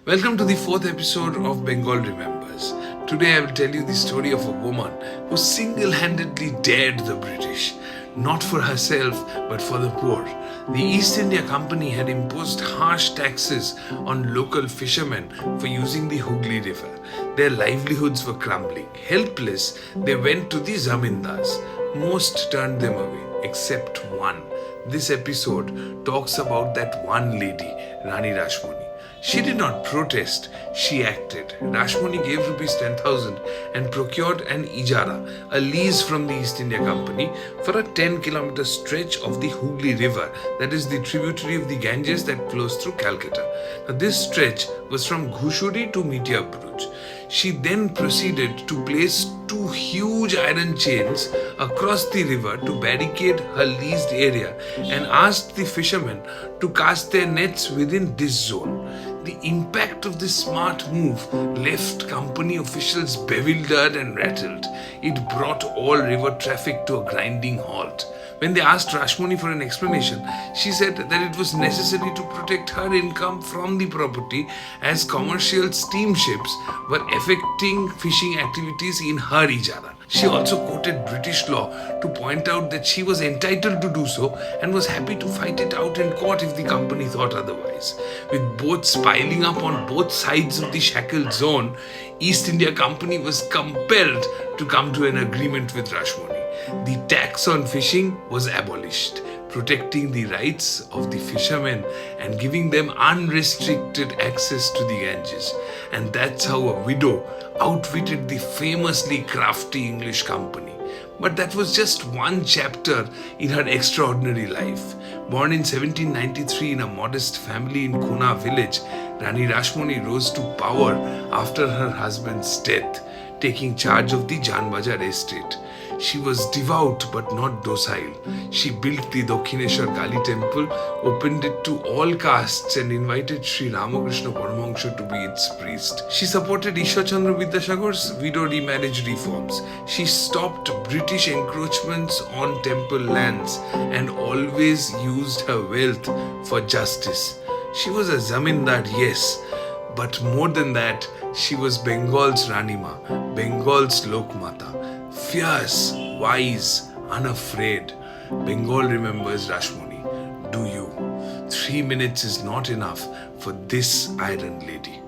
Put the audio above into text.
Welcome to the fourth episode of Bengal Remembers. Today I will tell you the story of a woman who single-handedly dared the British, not for herself but for the poor. The East India Company had imposed harsh taxes on local fishermen for using the Hooghly River. Their livelihoods were crumbling. Helpless, they went to the zamindars. Most turned them away, except one. This episode talks about that one lady, Rani Rashmoni. She did not protest, she acted. Rashmoni gave rupees 10,000 and procured an ijara, a lease from the East India Company, for a 10-kilometer stretch of the Hooghly River, that is the tributary of the Ganges that flows through Calcutta. Now, this stretch was from Ghushuri to Mitia Bhuj. She then proceeded to place two huge iron chains across the river to barricade her leased area and asked the fishermen to cast their nets within this zone. The impact of this smart move left company officials bewildered and rattled. It brought all river traffic to a grinding halt. When they asked Rashmoni for an explanation, she said that it was necessary to protect her income from the property as commercial steamships were affecting fishing activities in her ijara. She also quoted British law to point out that she was entitled to do so and was happy to fight it out in court if the company thought otherwise. With boats piling up on both sides of the shackled zone, East India Company was compelled to come to an agreement with Rashmoni. The tax on fishing was abolished, protecting the rights of the fishermen and giving them unrestricted access to the Ganges. And that's how a widow outwitted the famously crafty English company. But that was just one chapter in her extraordinary life. Born in 1793 in a modest family in Kuna village, Rani Rashmoni rose to power after her husband's death, taking charge of the Janbajar estate. She was devout but not docile. She built the Dakshineshwar Kali temple, opened it to all castes and invited Sri Ramakrishna Paramahamsa to be its priest. She supported Ishwar Chandra Vidyasagar's widow remarriage reforms. She stopped British encroachments on temple lands and always used her wealth for justice. She was a zamindar, yes, but more than that, she was Bengal's Ranima, Bengal's Lokmata. Fierce, wise, unafraid. Bengal remembers Rashmoni. Do you? 3 minutes is not enough for this iron lady.